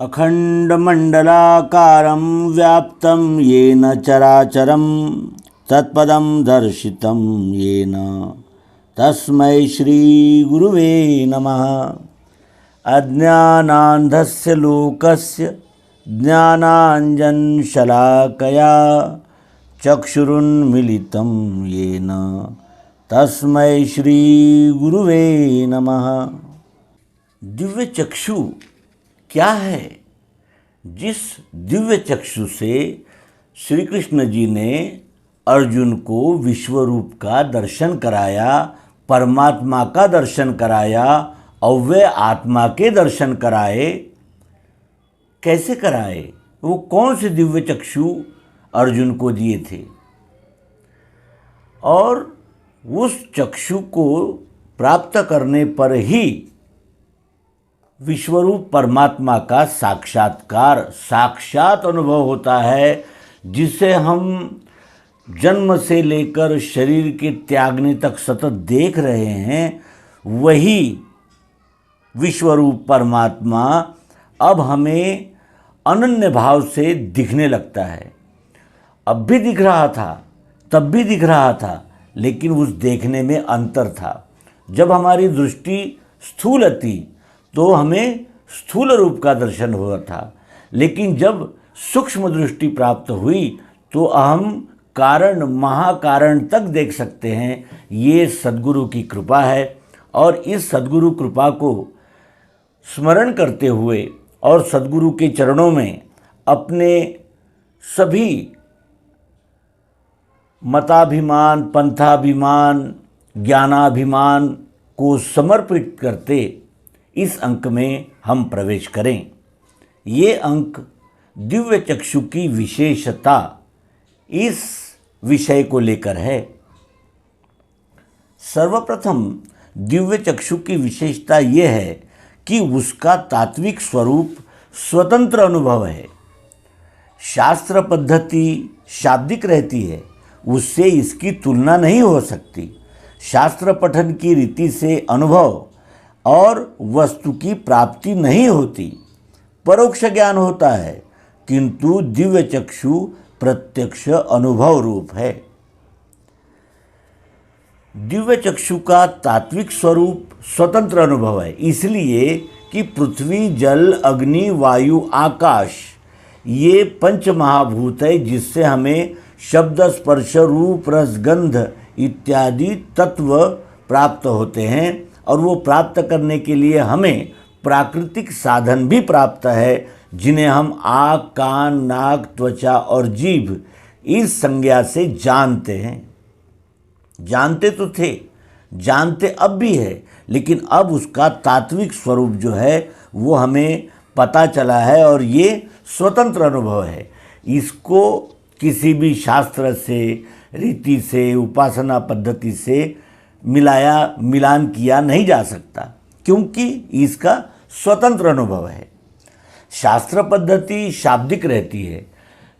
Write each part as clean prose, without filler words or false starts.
अखण्डमण्डलाकारं व्याप्तं येन चराचरं तत्पदं दर्शितं येन तस्मै श्रीगुरुवे नमः। अज्ञानान्धस्य लोकस्य ज्ञानाञ्जनशलाकया चक्षुरुन्मीलितं येन तस्मै श्रीगुरुवे नमः। दिव्य चक्षु क्या है? जिस दिव्य चक्षु से श्री कृष्ण जी ने अर्जुन को विश्वरूप का दर्शन कराया, परमात्मा का दर्शन कराया, अव्यय आत्मा के दर्शन कराए। कैसे कराए? वो कौन से दिव्य चक्षु अर्जुन को दिए थे? और उस चक्षु को प्राप्त करने पर ही विश्वरूप परमात्मा का साक्षात्कार, साक्षात अनुभव होता है, जिसे हम जन्म से लेकर शरीर के त्यागने तक सतत देख रहे हैं। वही विश्वरूप परमात्मा अब हमें अनन्य भाव से दिखने लगता है। अब भी दिख रहा था, तब भी दिख रहा था, लेकिन उस देखने में अंतर था। जब हमारी दृष्टि स्थूल थी तो हमें स्थूल रूप का दर्शन हुआ था, लेकिन जब सूक्ष्म दृष्टि प्राप्त हुई तो हम कारण महाकारण तक देख सकते हैं। ये सद्गुरु की कृपा है, और इस सद्गुरु कृपा को स्मरण करते हुए और सद्गुरु के चरणों में अपने सभी मताभिमान, पंथाभिमान, ज्ञानाभिमान को समर्पित करते इस अंक में हम प्रवेश करें। ये अंक दिव्य चक्षु की विशेषता इस विषय को लेकर है। सर्वप्रथम दिव्य चक्षु की विशेषता ये है कि उसका तात्विक स्वरूप स्वतंत्र अनुभव है। शास्त्र पद्धति शाब्दिक रहती है, उससे इसकी तुलना नहीं हो सकती। शास्त्र पठन की रीति से अनुभव और वस्तु की प्राप्ति नहीं होती, परोक्ष ज्ञान होता है, किंतु दिव्य चक्षु प्रत्यक्ष अनुभव रूप है। दिव्य चक्षु का तात्विक स्वरूप स्वतंत्र अनुभव है, इसलिए कि पृथ्वी, जल, अग्नि, वायु, आकाश ये पंच महाभूत है, जिससे हमें शब्द, स्पर्श, रूप, रस, गंध इत्यादि तत्व प्राप्त होते हैं। और वो प्राप्त करने के लिए हमें प्राकृतिक साधन भी प्राप्त है, जिन्हें हम आँख, कान, नाक, त्वचा और जीभ इस संज्ञा से जानते हैं। जानते तो थे, जानते अब भी है, लेकिन अब उसका तात्विक स्वरूप जो है वो हमें पता चला है, और ये स्वतंत्र अनुभव है। इसको किसी भी शास्त्र से, रीति से, उपासना पद्धति से मिलान किया नहीं जा सकता, क्योंकि इसका स्वतंत्र अनुभव है। शास्त्र पद्धति शाब्दिक रहती है।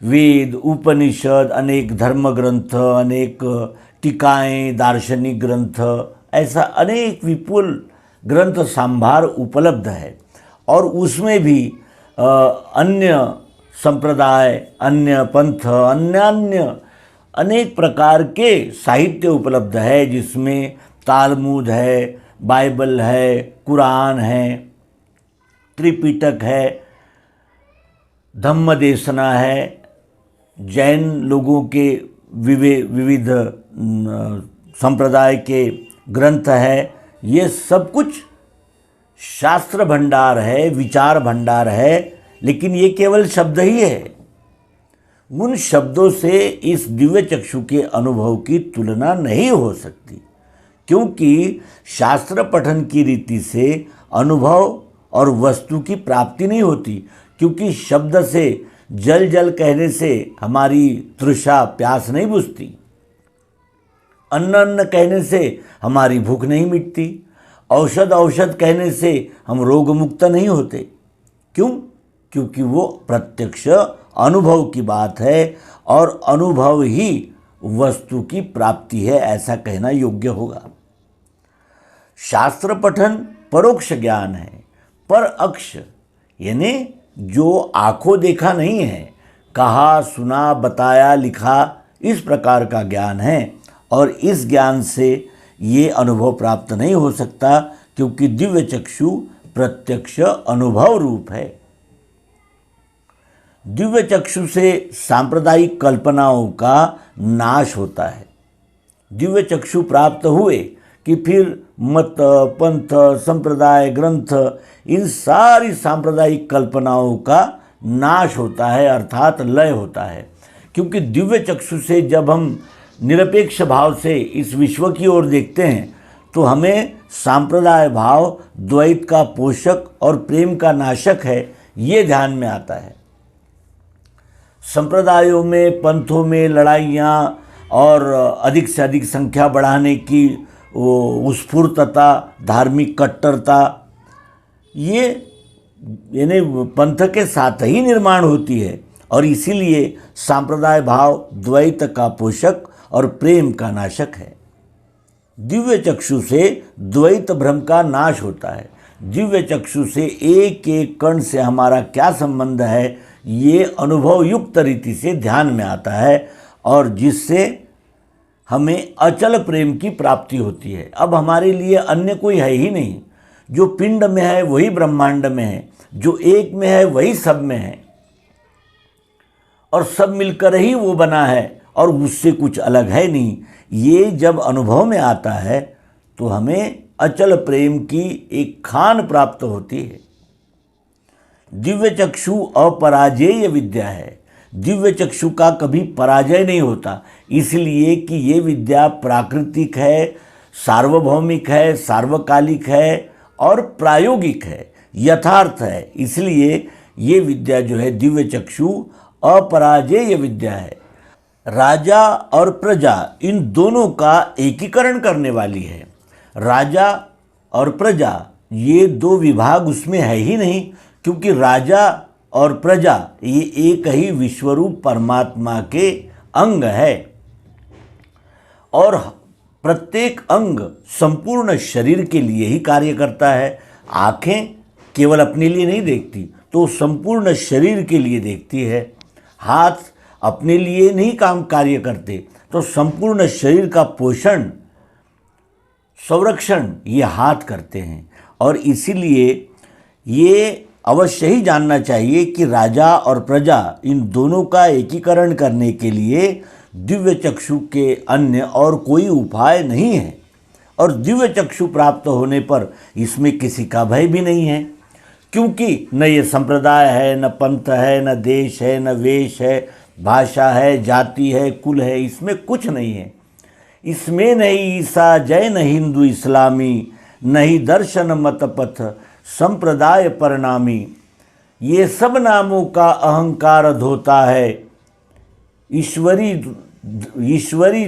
वेद, उपनिषद, अनेक धर्म ग्रंथ, अनेक टीकाएँ, दार्शनिक ग्रंथ, ऐसा अनेक विपुल ग्रंथ संभार उपलब्ध है, और उसमें भी अन्य संप्रदाय, अन्य पंथ, अन्य अनेक प्रकार के साहित्य उपलब्ध है, जिसमें तालमुद है, बाइबल है, कुरान है, त्रिपिटक है, धम्मदेशना है, जैन लोगों के विविध संप्रदाय के ग्रंथ है। ये सब कुछ शास्त्र भंडार है, विचार भंडार है, लेकिन ये केवल शब्द ही है। उन शब्दों से इस दिव्य चक्षु के अनुभव की तुलना नहीं हो सकती, क्योंकि शास्त्र पठन की रीति से अनुभव और वस्तु की प्राप्ति नहीं होती। क्योंकि शब्द से, जल जल कहने से हमारी तृषा, प्यास नहीं बुझती। अन्न अन्न कहने से हमारी भूख नहीं मिटती। औषध औषध कहने से हम रोग मुक्त नहीं होते। क्यों? क्योंकि वो प्रत्यक्ष अनुभव की बात है, और अनुभव ही वस्तु की प्राप्ति है, ऐसा कहना योग्य होगा। शास्त्र पठन परोक्ष ज्ञान है, पर अक्ष यानी जो आंखों देखा नहीं है, कहा सुना बताया लिखा इस प्रकार का ज्ञान है, और इस ज्ञान से ये अनुभव प्राप्त नहीं हो सकता, क्योंकि दिव्य चक्षु प्रत्यक्ष अनुभव रूप है। दिव्य चक्षु से सांप्रदायिक कल्पनाओं का नाश होता है। दिव्य चक्षु प्राप्त हुए कि फिर मत, पंथ, संप्रदाय, ग्रंथ, इन सारी सांप्रदायिक कल्पनाओं का नाश होता है, अर्थात लय होता है। क्योंकि दिव्य चक्षु से जब हम निरपेक्ष भाव से इस विश्व की ओर देखते हैं तो हमें सांप्रदाय भाव द्वैत का पोषक और प्रेम का नाशक है, ये ध्यान में आता है। संप्रदायों में, पंथों में लड़ाइयाँ और अधिक से अधिक संख्या बढ़ाने की वो स्फूर्तता, धार्मिक कट्टरता, ये यानी पंथ के साथ ही निर्माण होती है, और इसीलिए सांप्रदाय भाव द्वैत का पोषक और प्रेम का नाशक है। दिव्य चक्षु से द्वैत भ्रम का नाश होता है। दिव्य चक्षु से एक एक कण से हमारा क्या संबंध है, ये अनुभव युक्त रीति से ध्यान में आता है, और जिससे हमें अचल प्रेम की प्राप्ति होती है। अब हमारे लिए अन्य कोई है ही नहीं। जो पिंड में है वही ब्रह्मांड में है, जो एक में है वही सब में है, और सब मिलकर ही वो बना है, और उससे कुछ अलग है नहीं। ये जब अनुभव में आता है तो हमें अचल प्रेम की एक खान प्राप्त होती है। दिव्य चक्षु अपराजेय विद्या है। दिव्य चक्षु का कभी पराजय नहीं होता, इसलिए कि ये विद्या प्राकृतिक है, सार्वभौमिक है, सार्वकालिक है और प्रायोगिक है, यथार्थ है। इसलिए ये विद्या जो है दिव्य चक्षु अपराजेय विद्या है। राजा और प्रजा इन दोनों का एकीकरण करने वाली है। राजा और प्रजा ये दो विभाग उसमें है ही नहीं, क्योंकि राजा और प्रजा ये एक ही विश्वरूप परमात्मा के अंग है, और प्रत्येक अंग संपूर्ण शरीर के लिए ही कार्य करता है। आँखें केवल अपने लिए नहीं देखती, तो संपूर्ण शरीर के लिए देखती है। हाथ अपने लिए नहीं कार्य करते, तो संपूर्ण शरीर का पोषण, संरक्षण ये हाथ करते हैं। और इसीलिए ये अवश्य ही जानना चाहिए कि राजा और प्रजा इन दोनों का एकीकरण करने के लिए दिव्य चक्षु के अन्य और कोई उपाय नहीं है, और दिव्य चक्षु प्राप्त होने पर इसमें किसी का भय भी नहीं है, क्योंकि न ये संप्रदाय है, न पंथ है, न देश है, न वेश है, भाषा है, जाति है, कुल है, इसमें कुछ नहीं है। इसमें नहीं ईसा जैन हिंदू इस्लामी, नहीं दर्शन मत पथ संप्रदाय परिणामी। ये सब नामों का अहंकार धोता है, ईश्वरी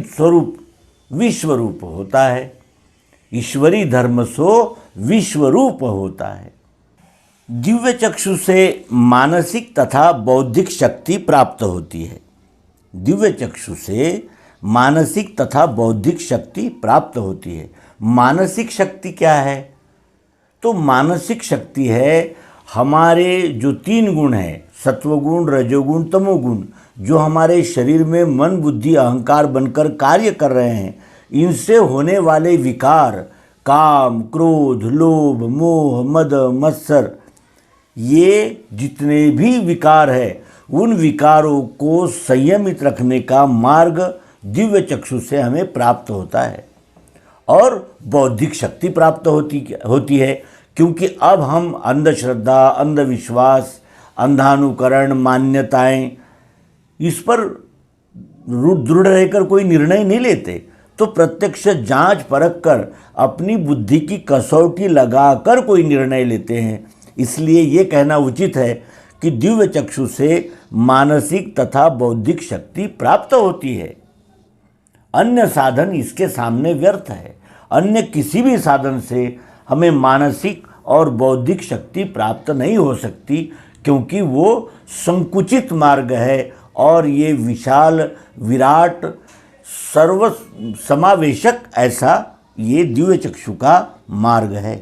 स्वरूप विश्वरूप होता है। ईश्वरी धर्म सो विश्वरूप होता है। दिव्य चक्षु से मानसिक तथा बौद्धिक शक्ति प्राप्त होती है। दिव्य चक्षु से मानसिक तथा बौद्धिक शक्ति प्राप्त होती है। मानसिक शक्ति क्या है? तो मानसिक शक्ति है हमारे जो तीन गुण हैं, सत्वगुण, रजोगुण, तमोगुण, जो हमारे शरीर में मन, बुद्धि, अहंकार बनकर कार्य कर रहे हैं, इनसे होने वाले विकार, काम, क्रोध, लोभ, मोह, मद, मत्सर, ये जितने भी विकार है, उन विकारों को संयमित रखने का मार्ग दिव्य चक्षु से हमें प्राप्त होता है। और बौद्धिक शक्ति प्राप्त होती है, क्योंकि अब हम अंधश्रद्धा, अंधविश्वास, अंधानुकरण, मान्यताएं, इस पर दृढ़ रहकर कोई निर्णय नहीं लेते, तो प्रत्यक्ष जांच परख कर अपनी बुद्धि की कसौटी लगाकर कोई निर्णय लेते हैं। इसलिए ये कहना उचित है कि दिव्य चक्षु से मानसिक तथा बौद्धिक शक्ति प्राप्त होती है। अन्य साधन इसके सामने व्यर्थ है। अन्य किसी भी साधन से हमें मानसिक और बौद्धिक शक्ति प्राप्त नहीं हो सकती, क्योंकि वो संकुचित मार्ग है, और ये विशाल, विराट, सर्व समावेशक ऐसा ये दिव्य चक्षु का मार्ग है।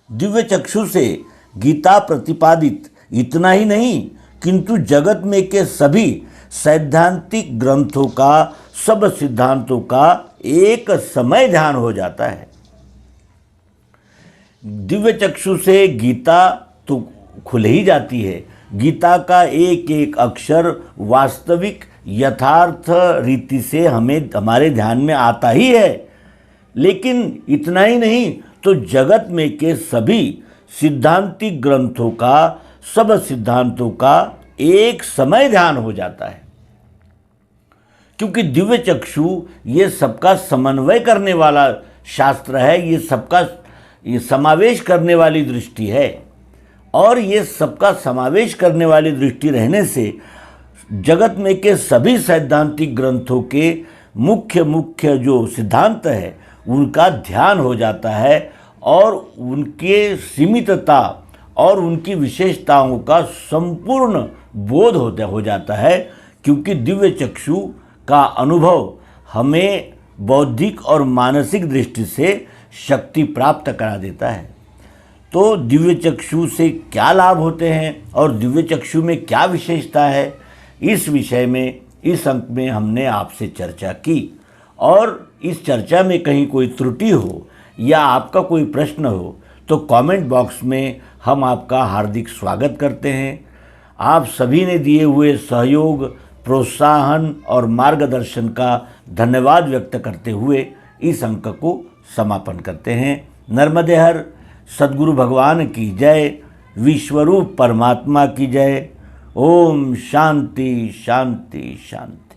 दिव्य चक्षु से गीता प्रतिपादित इतना ही नहीं किंतु जगत में के सभी सैद्धांतिक ग्रंथों का, सब सिद्धांतों का एक समय ध्यान हो जाता है। दिव्य चक्षु से गीता तो खुल ही जाती है। गीता का एक एक अक्षर वास्तविक यथार्थ रीति से हमारे ध्यान में आता ही है। लेकिन इतना ही नहीं तो जगत में के सभी सिद्धांतिक ग्रंथों का, सब सिद्धांतों का एक समय ध्यान हो जाता है, क्योंकि दिव्य चक्षु ये सबका समन्वय करने वाला शास्त्र है। ये समावेश करने वाली दृष्टि है, और ये सबका समावेश करने वाली दृष्टि रहने से जगत में के सभी सैद्धांतिक ग्रंथों के मुख्य मुख्य जो सिद्धांत है उनका ध्यान हो जाता है, और उनके सीमितता और उनकी विशेषताओं का संपूर्ण बोध हो जाता है, क्योंकि दिव्य चक्षु का अनुभव हमें बौद्धिक और मानसिक दृष्टि से शक्ति प्राप्त करा देता है। तो दिव्य चक्षु से क्या लाभ होते हैं और दिव्य चक्षु में क्या विशेषता है, इस विषय में इस अंक में हमने आपसे चर्चा की। और इस चर्चा में कहीं कोई त्रुटि हो या आपका कोई प्रश्न हो तो कमेंट बॉक्स में हम आपका हार्दिक स्वागत करते हैं। आप सभी ने दिए हुए सहयोग, प्रोत्साहन और मार्गदर्शन का धन्यवाद व्यक्त करते हुए इस अंक को समापन करते हैं। नर्मदे हर सद्गुरु भगवान की जय, विश्वरूप परमात्मा की जय। ओम शांति शांति शांति।